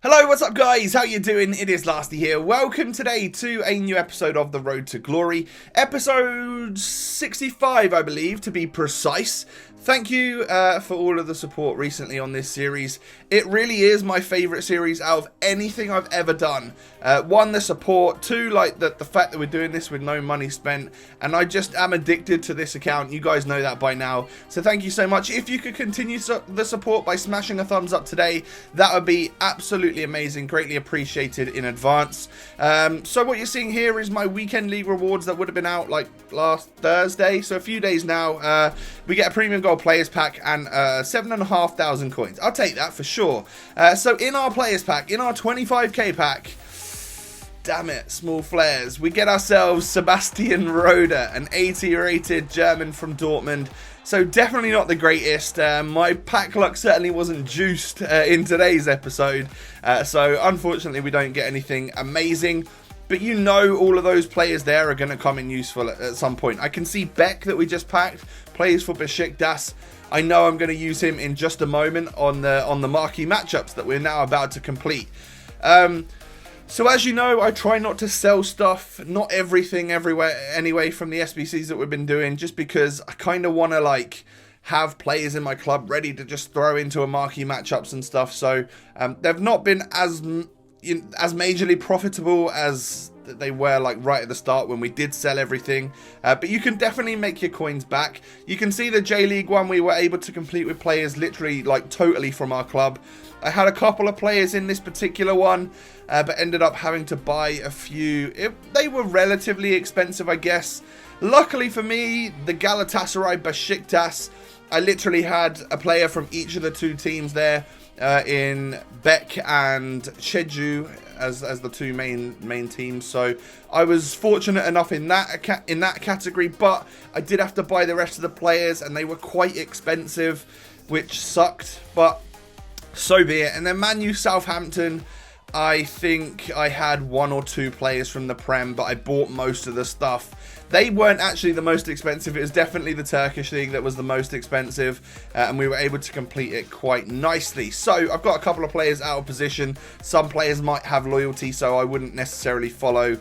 Hello, what's up guys? How you doing? It is Lasty here. Welcome today to a new episode of The Road to Glory. Episode 65, I believe, to be precise. Thank you for all of the support recently on this series. It really is my favourite series out of anything I've ever done. One, the support. Two, like the fact that we're doing this with no money spent. And I just am addicted to this account. You guys know that by now. So thank you so much. If you could continue the support by smashing a thumbs up today, that would be absolutely amazing. Greatly appreciated in advance. So what you're seeing here is my weekend league rewards that would have been out like last Thursday. So a few days now. We get a premium gold players pack and 7,500 coins. I'll take that for sure. So in our players pack, in our 25k pack, damn it, small flares, we get ourselves Sebastian Rode, an 80 rated German from Dortmund. So definitely not the greatest. My pack luck certainly wasn't juiced in today's episode. So unfortunately we don't get anything amazing. But you know all of those players there are going to come in useful at some point. I can see Beck that we just packed, plays for Besiktas. I know I'm going to use him in just a moment on the marquee matchups that we're now about to complete. So as you know, I try not to sell stuff, not everything everywhere anyway from the SBCs that we've been doing, just because I kind of want to like have players in my club ready to just throw into a marquee matchups and stuff. So they've not been as majorly profitable as they were like right at the start when we did sell everything, but you can definitely make your coins back. You can see the J-League one we were able to complete with players literally like totally from our club. I had a couple of players in this particular one, but ended up having to buy a few. They were relatively expensive, I guess. Luckily for me, the Galatasaray Besiktas, I literally had a player from each of the two teams there, in Beck and Cheju as the two main teams. So I was fortunate enough in that category, but I did have to buy the rest of the players and they were quite expensive, which sucked, but so be it. And then Man U Southampton, I think I had one or two players from the Prem, but I bought most of the stuff. They weren't actually the most expensive. It was definitely the Turkish league that was the most expensive, and we were able to complete it quite nicely. So I've got a couple of players out of position. Some players might have loyalty, so I wouldn't necessarily follow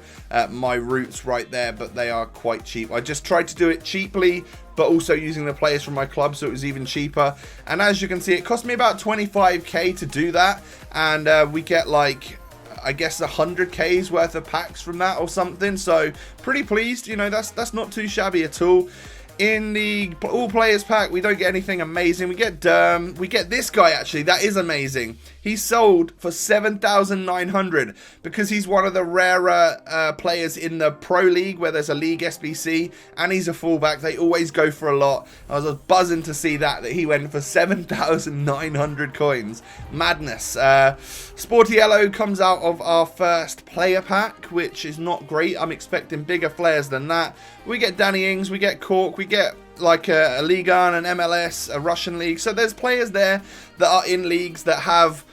my routes right there, but they are quite cheap. I just tried to do it cheaply, but also using the players from my club, so it was even cheaper. And as you can see, it cost me about 25k to do that, and we get like, I guess 100k's worth of packs from that or something. So pretty pleased, you know, that's not too shabby at all. In the all players pack, we don't get anything amazing. We get Derm. We get this guy, actually. That is amazing. He's sold for 7,900 because he's one of the rarer players in the Pro League where there's a league SBC, and he's a fullback. They always go for a lot. I was buzzing to see that he went for 7,900 coins. Madness. Sportiello comes out of our first player pack, which is not great. I'm expecting bigger flares than that. We get Danny Ings, we get Cork, we get like a Ligue 1, an MLS, a Russian league. So there's players there that are in leagues that have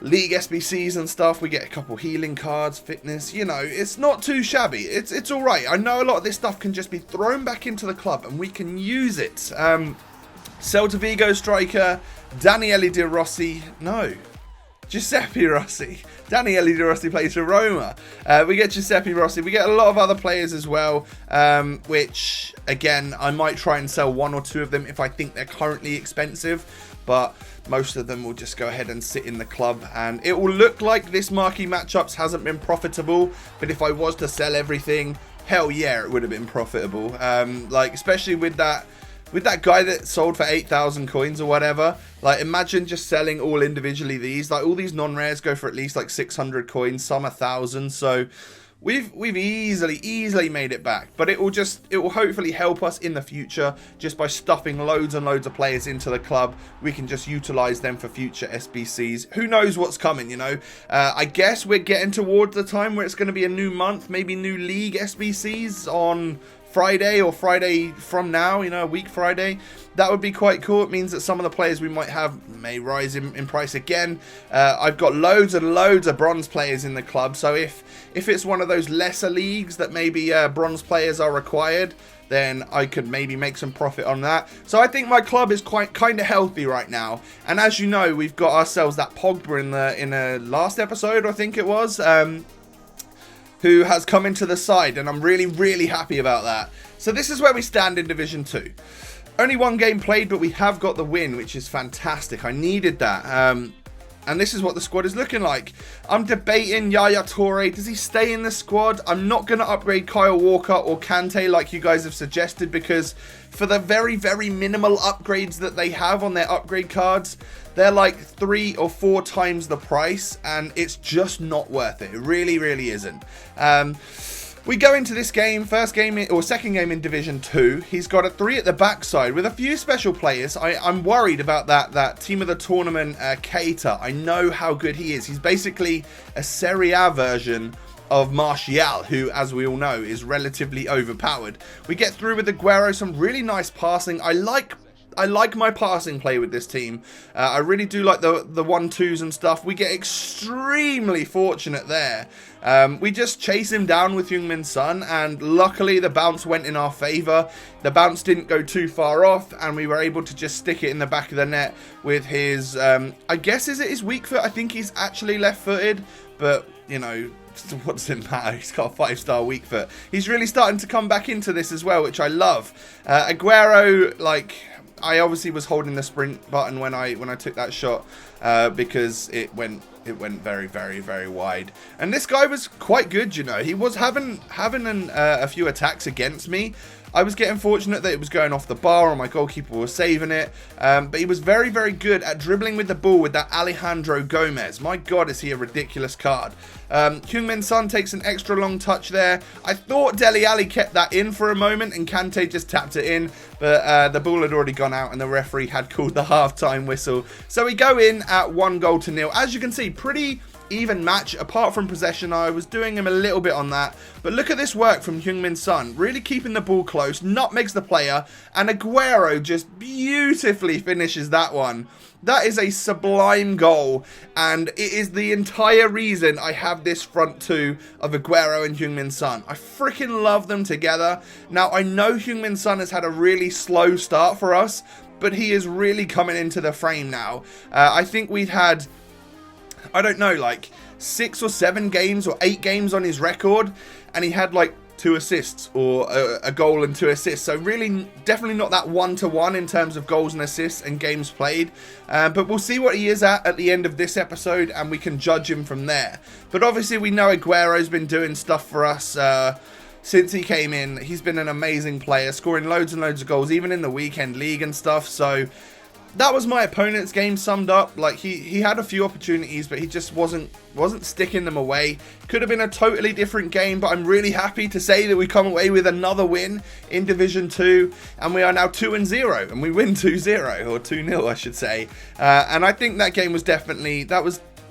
league SBCs and stuff. We get a couple healing cards, fitness, you know, it's not too shabby. It's all right. I know a lot of this stuff can just be thrown back into the club and we can use it. Celta Vigo striker, Daniele De Rossi, no. Giuseppe Rossi. Daniele De Rossi plays for Roma. We get Giuseppe Rossi. We get a lot of other players as well, which, again, I might try and sell one or two of them if I think they're currently expensive, but most of them will just go ahead and sit in the club, and it will look like this marquee matchups hasn't been profitable, but if I was to sell everything, hell yeah, it would have been profitable. Like, especially with that guy that sold for 8,000 coins or whatever. Like, imagine just selling all individually these. Like, all these non-rares go for at least like 600 coins, some 1,000. So we've easily made it back. But it will hopefully help us in the future just by stuffing loads and loads of players into the club. We can just utilize them for future SBCs. Who knows what's coming, you know? I guess we're getting towards the time where it's going to be a new month, maybe new league SBCs on Friday or Friday from now, you know, a week Friday. That would be quite cool. It means that some of the players we might have may rise in price again. I've got loads and loads of bronze players in the club, so if it's one of those lesser leagues that maybe bronze players are required, then I could maybe make some profit on that. So I think my club is kind of healthy right now. And as you know, we've got ourselves that Pogba in the last episode, I think it was, who has come into the side, and I'm really happy about that. So this is where we stand in Division 2. Only one game played, but we have got the win, which is fantastic. I needed that. And this is what the squad is looking like. I'm debating Yaya Toure. Does he stay in the squad? I'm not going to upgrade Kyle Walker or Kante like you guys have suggested, because for the very very upgrades that they have on their upgrade cards, they're like 3 or 4 times the price, and it's just not worth it. It really isn't. We go into this game, second game in Division 2. He's got a 3 at the backside with a few special players. I'm worried about that team of the tournament, Keita. I know how good he is. He's basically a Serie A version of Martial, who, as we all know, is relatively overpowered. We get through with Aguero, some really nice passing. I like my passing play with this team. I really do like the 1-2s and stuff. We get extremely fortunate there. We just chase him down with Heung-min Son, and luckily the bounce went in our favour. The bounce didn't go too far off, and we were able to just stick it in the back of the net with his, I guess, is it his weak foot? I think he's actually left-footed, but, you know, what does it matter? He's got a 5-star weak foot. He's really starting to come back into this as well, which I love. Aguero, like, I obviously was holding the sprint button when I took that shot because it went very wide. And this guy was quite good, you know. He was having a few attacks against me. I was getting fortunate that it was going off the bar and my goalkeeper was saving it. But he was very good at dribbling with the ball with that Alejandro Gomez. My God, is he a ridiculous card. Heung-min Son takes an extra long touch there. I thought Dele Alli kept that in for a moment and Kante just tapped it in. But the ball had already gone out and the referee had called the half-time whistle. So we go in at 1-0. As you can see, pretty even match. Apart from possession, I was doing him a little bit on that. But look at this work from Heung-min Son. Really keeping the ball close. Nutmegs the player. And Aguero just beautifully finishes that one. That is a sublime goal, and it is the entire reason I have this front two of Aguero and Heung-min Son. I freaking love them together. Now, I know Heung-min Son has had a really slow start for us, but he is really coming into the frame now. I think we've had, I don't know, like 6 or 7 games or 8 games on his record, and he had like 2 assists or a goal and 2 assists. So really, definitely not that 1-to-1 in terms of goals and assists and games played. But we'll see what he is at the end of this episode, and we can judge him from there. But obviously, we know Aguero's been doing stuff for us since he came in. He's been an amazing player, scoring loads and loads of goals, even in the weekend league and stuff. So that was my opponent's game summed up. Like, he had a few opportunities, but he just wasn't sticking them away. Could have been a totally different game, but I'm really happy to say that we come away with another win in Division 2, and we are now 2-0, and we win 2-0, or 2-0, I should say. And I think that game was definitely,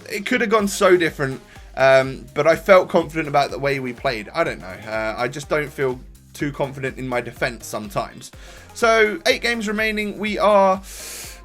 it could have gone so different, but I felt confident about the way we played. I don't know. I just don't feel too confident in my defense sometimes. So, 8 games remaining. We are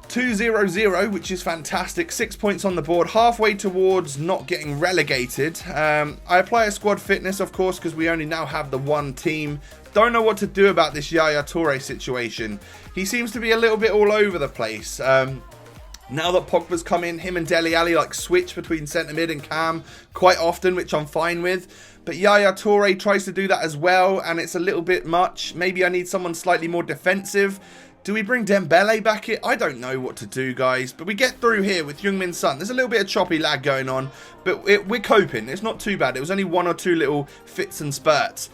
2-0-0, which is fantastic. 6 points on the board, halfway towards not getting relegated. I apply a squad fitness, of course, because we only now have the one team. Don't know what to do about this Yaya Toure situation. He seems to be a little bit all over the place. Now that Pogba's come in, him and Dele Alli like switch between centre mid and cam quite often, which I'm fine with. But Yaya Toure tries to do that as well, and it's a little bit much. Maybe I need someone slightly more defensive. Do we bring Dembele back in? I don't know what to do, guys. But we get through here with Heung-min Son. There's a little bit of choppy lag going on, but we're coping. It's not too bad. It was only 1 or 2 little fits and spurts.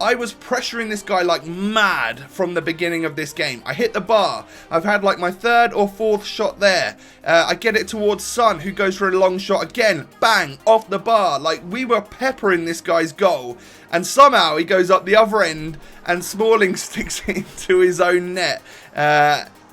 I was pressuring this guy like mad from the beginning of this game. I hit the bar. I've had like my 3rd or 4th shot there. I get it towards Son, who goes for a long shot again. Bang, off the bar. Like, we were peppering this guy's goal. And somehow he goes up the other end and Smalling sticks it into his own net.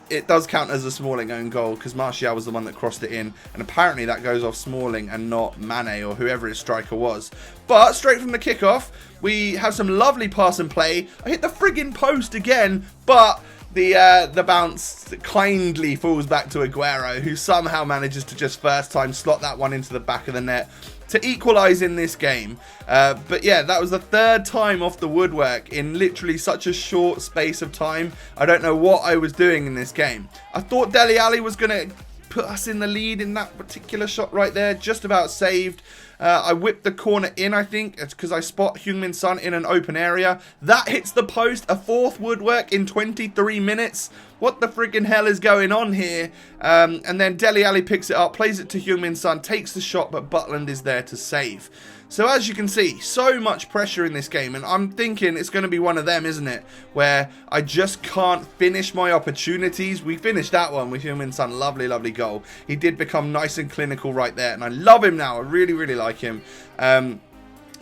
It does count as a Smalling own goal because Martial was the one that crossed it in. And apparently that goes off Smalling and not Mane or whoever his striker was. But straight from the kickoff, we have some lovely pass and play. I hit the friggin' post again, but The bounce kindly falls back to Aguero, who somehow manages to just first time slot that one into the back of the net to equalise in this game. But yeah, that was the third time off the woodwork in literally such a short space of time. I don't know what I was doing in this game. I thought Dele Alli was going to put us in the lead in that particular shot right there, just about saved. I whipped the corner in, I think. It's because I spot Heung-min Son in an open area. That hits the post, a fourth woodwork in 23 minutes. What the friggin' hell is going on here? And then Dele Alli picks it up, plays it to Heung-min Son, takes the shot, but Butland is there to save. So as you can see, so much pressure in this game, and I'm thinking it's going to be one of them, isn't it? Where I just can't finish my opportunities. We finished that one with Heung-min Son. Lovely, lovely goal. He did become nice and clinical right there, and I love him now. I really, really like him.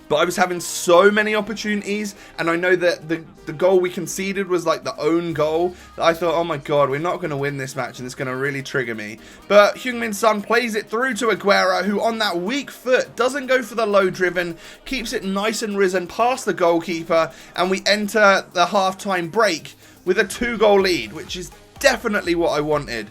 But I was having so many opportunities, and I know that the goal we conceded was like the own goal, that I thought, oh my god, we're not going to win this match, and it's going to really trigger me. But Heung-min Son plays it through to Aguero, who on that weak foot doesn't go for the low driven, keeps it nice and risen past the goalkeeper, and we enter the half-time break with a 2-goal lead, which is definitely what I wanted.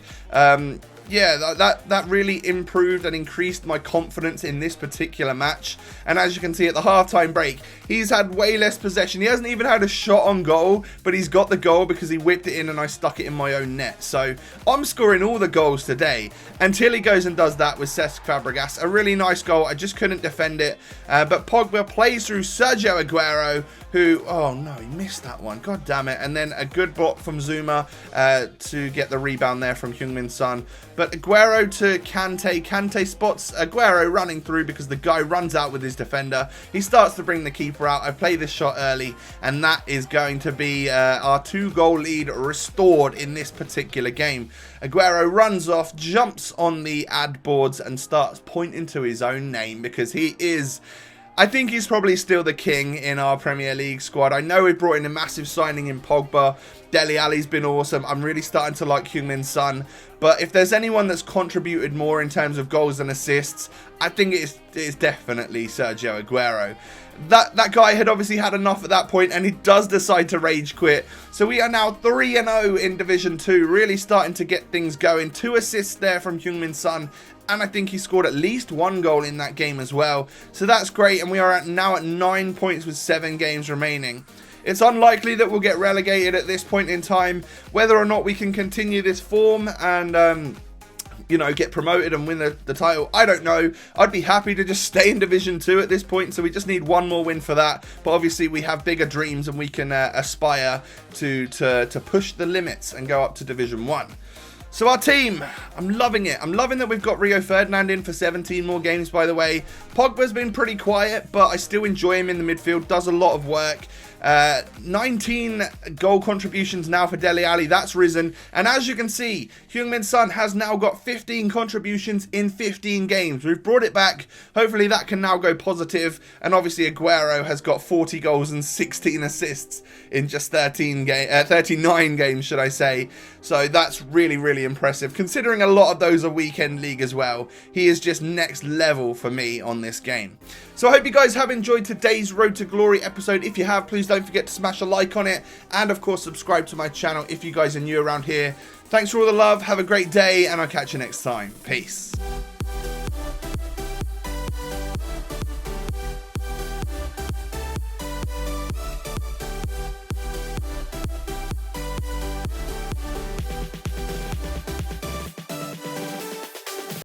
Yeah, that really improved and increased my confidence in this particular match. And as you can see at the halftime break, he's had way less possession. He hasn't even had a shot on goal, but he's got the goal because he whipped it in and I stuck it in my own net. So I'm scoring all the goals today until he goes and does that with Cesc Fabregas. A really nice goal. I just couldn't defend it. But Pogba plays through Sergio Aguero, who, oh no, he missed that one. God damn it. And then a good block from Zuma to get the rebound there from Heung-min Son. But Aguero to Kante. Kante spots Aguero running through because the guy runs out with his defender. He starts to bring the keeper out. I play this shot early, and that is going to be our 2-goal lead restored in this particular game. Aguero runs off, jumps on the ad boards, and starts pointing to his own name because he is... I think he's probably still the king in our Premier League squad. I know we brought in a massive signing in Pogba. Dele Alli's been awesome. I'm really starting to like Heung-min Son. But if there's anyone that's contributed more in terms of goals and assists, I think it is definitely Sergio Aguero. That guy had obviously had enough at that point, and he does decide to rage quit. So we are now 3-0 in Division 2, really starting to get things going. 2 assists there from Heung-min Son, and I think he scored at least 1 goal in that game as well. So that's great, and we are now at 9 points with 7 games remaining. It's unlikely that we'll get relegated at this point in time. Whether or not we can continue this form and... you know, get promoted and win the title, I don't know. I'd be happy to just stay in Division 2 at this point, so we just need 1 more win for that. But obviously we have bigger dreams and we can aspire to push the limits and go up to Division 1. So our team, I'm loving it. I'm loving that we've got Rio Ferdinand in for 17 more games, by the way. Pogba's been pretty quiet, but I still enjoy him in the midfield. Does a lot of work. 19 goal contributions now for Dele Alli. That's risen. And as you can see, Heung-min Son has now got 15 contributions in 15 games. We've brought it back. Hopefully that can now go positive. And obviously Aguero has got 40 goals and 16 assists in just 39 games, should I say. So that's really, really impressive. Considering a lot of those are weekend league as well. He is just next level for me on this game. So I hope you guys have enjoyed today's Road to Glory episode. If you have, please don't forget to smash a like on it. And of course, subscribe to my channel if you guys are new around here. Thanks for all the love. Have a great day, and I'll catch you next time. Peace.